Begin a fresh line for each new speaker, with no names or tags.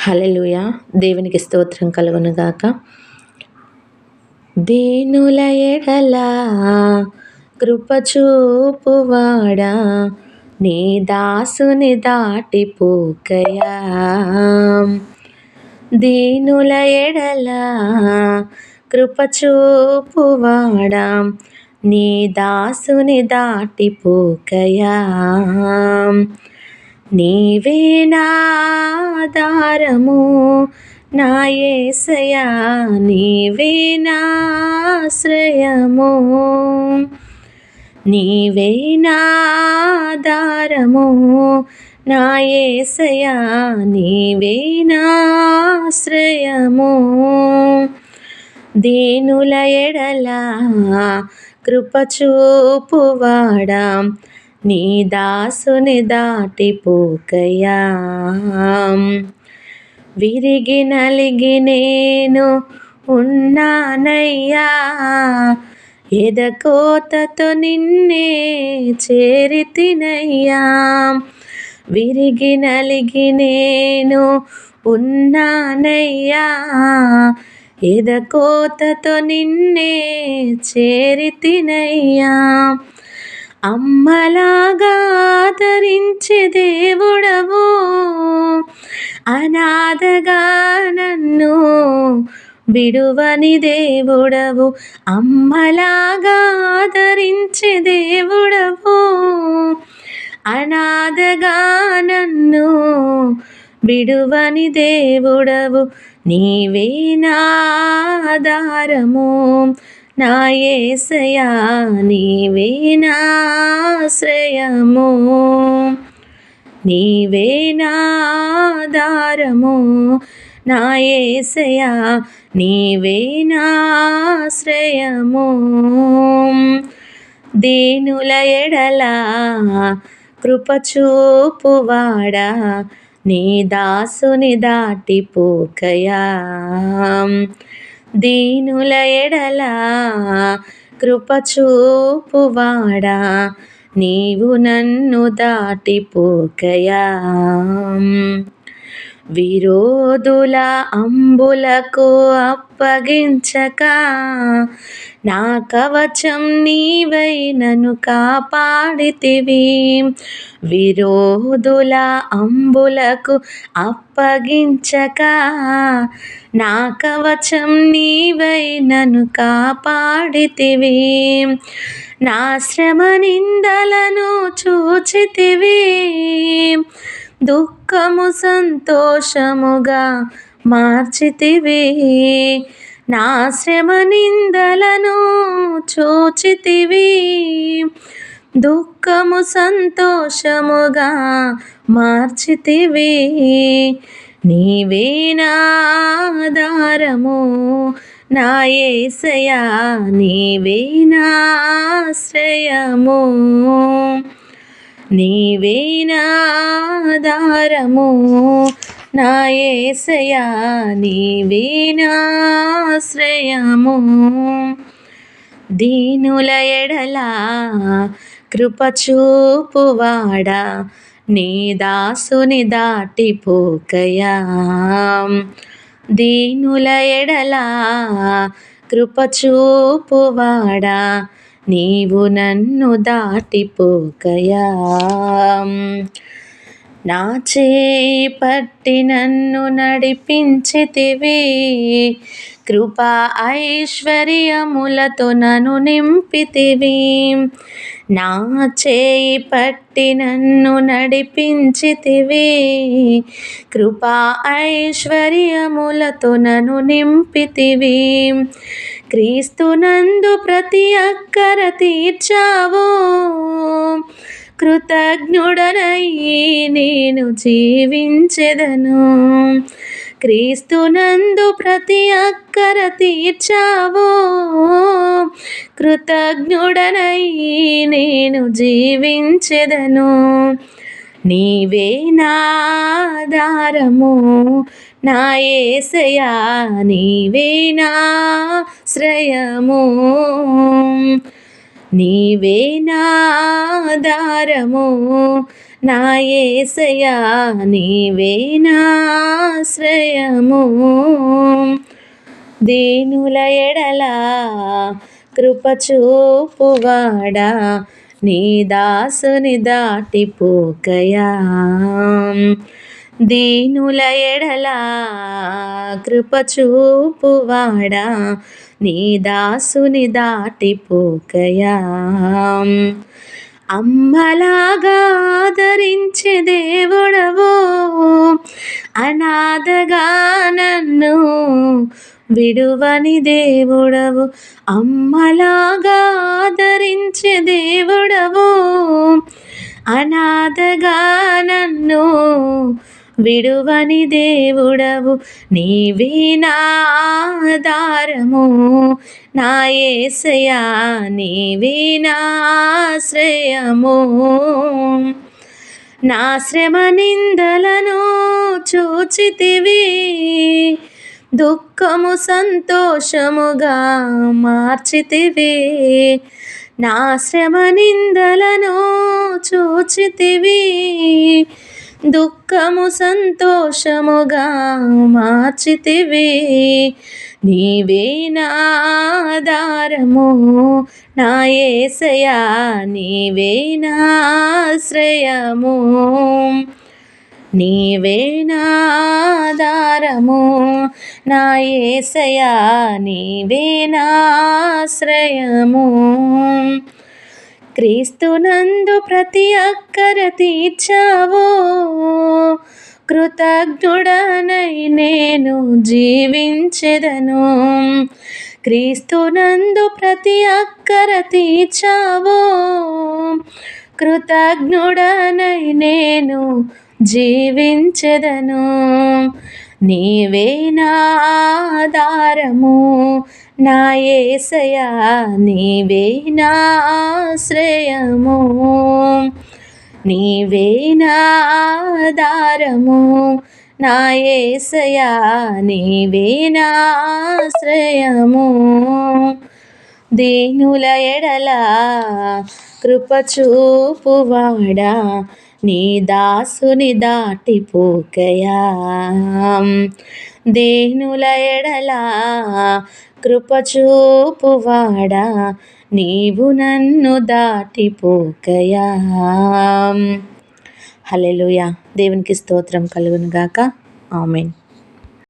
హల్లెలూయా. దేవునికి స్తోత్రం కలుగునుగాక. దీనుల ఎడల కృపచూపువాడా, నీ దాసుని దాటిపోకయా. దీనుల ఎడల కృపచూపువాడా, నీ దాసుని దాటిపోకయా. నీవే నా ఆధారము నా యేసయ్యా, నీవే నా ఆశ్రయము, నీవే నా ఆధారము నా యేసయ్యా, నీవే నా ఆశ్రయము. దీనుల ఎడల కృపచూపువాడా, నీ దాసుని దాటిపోకయా. విరిగి నలిగి నేను ఉన్నానయ్యా, ఎదకోతతో నిన్నే చేరితినయ్యా. విరిగి నలిగి నేను ఉన్నానయ్యా, ఎదకోతతో నిన్నే చేరితినయ్యా. అమ్మలాగా ఆదరించే దేవుడవు, అనాథగా నన్ను విడువని దేవుడవు. అమ్మలాగా ఆదరించే దేవుడవు, అనాథగా నన్ను విడువని దేవుడవు. నీవే నా ఆధారము నా యేసయ్యా, నీవే నా ఆశ్రయము, నీవే నా ఆధారము నా యేసయ్యా, నీవే నా ఆశ్రయము. దీనుల ఎడల కృపచూపువాడా, నీ దాసుని దాటిపోకయా. దీనుల ఎడల కృపచూపువాడా, నీవు నన్ను దాటిపోకయా. విరోధుల అంబులకు అప్పగించక, నా కవచం నీవై నన్ను కాపాడితివి. విరోధుల అంబులకు అప్పగించక, నా కవచం నీవై నన్ను కాపాడితివి. నా శ్రమ నిందలను చూచితివి, దుఃఖము సంతోషముగా మార్చితివి. నా శ్రమ నిందలను చూచితివి, దుఃఖము సంతోషముగా మార్చితివి. నీవే నా ఆధారము నా యేసయ్యా, నీవే నా ఆశ్రయము, నీవే నా ఆధారము నా యేసయ్యా, నీవే నా ఆశ్రయము. దీనుల ఎడల కృపచూపువాడా, నీ దాసుని దాటిపోకయా. దీనుల ఎడల కృపచూపువాడా, నీవు నన్ను దాటిపోకయా. నా చేయి పట్టి నన్ను నడిపించితివి, కృపా ఐశ్వర్యములతో నన్ను నింపితివి. నా చేయి పట్టి నన్ను నడిపించితివి, కృపా ఐశ్వర్యములతో నన్ను నింపితివి. క్రీస్తునందు ప్రతి అక్కర తీర్చావు, కృతజ్ఞుడనయ్యి నేను జీవించెదను. క్రీస్తునందు ప్రతి అక్కర తీర్చావు, కృతజ్ఞుడనయ్యి నేను జీవించెదను. నీవే నా ఆధారము నా యేసయ్యా, నీవే నా ఆశ్రయము, నీవే నా ఆధారము నా యేసయ్యా నీవే నా ఆశ్రయము. దీనుల ఎడల కృప చూపువాడా నీ దాసుని దాటిపోకయా. దీనుల ఎడల కృప చూపువాడా నీ దాసుని దాటిపోకయా. అమ్మలాగా ఆదరించే దేవుడవు, అనాథగా నన్ను విడువని దేవుడవు. అమ్మలాగా ఆదరించే దేవుడవు, అనాథగా నన్ను విడువని దేవుడవు. నీవే నా ఆధారము నా యేసయ్యా నీవే నా ఆశ్రయము. నా శ్రమ నిందలను చూచితివి, దుఃఖము సంతోషముగా మార్చితివి. నా శ్రమ నిందలను చూచితివి, దుఃఖము సంతోషముగా మార్చితివి. నీవే నా ఆధారము నా యేసయ్యా నీవే నా ఆశ్రయము. నీవే నా ఆధారము నా యేసయ్యా నీవే నా ఆశ్రయము. క్రీస్తునందు ప్రతి అక్కర తీర్చావు, కృతజ్ఞుడనై నేను జీవించెదను. క్రీస్తునందు ప్రతి అక్కర తీర్చావు, కృతజ్ఞుడనై నేను జీవించెదను. నీవే నా ఆధారము నా యేసయ్యా నీవే నా ఆశ్రయము. నీవే నా ఆధారము నా యేసయ్యా నీవే నా ఆశ్రయము. దీనుల ఎడల కృప చూపువాడా నీ దాసుని దాటిపోకయా. దీనుల ఎడల కృప చూపువాడా నీవు నన్ను దాటిపోకయా. హల్లెలూయా. దేవునికి స్తోత్రం కలుగును గాక. ఆమేన్.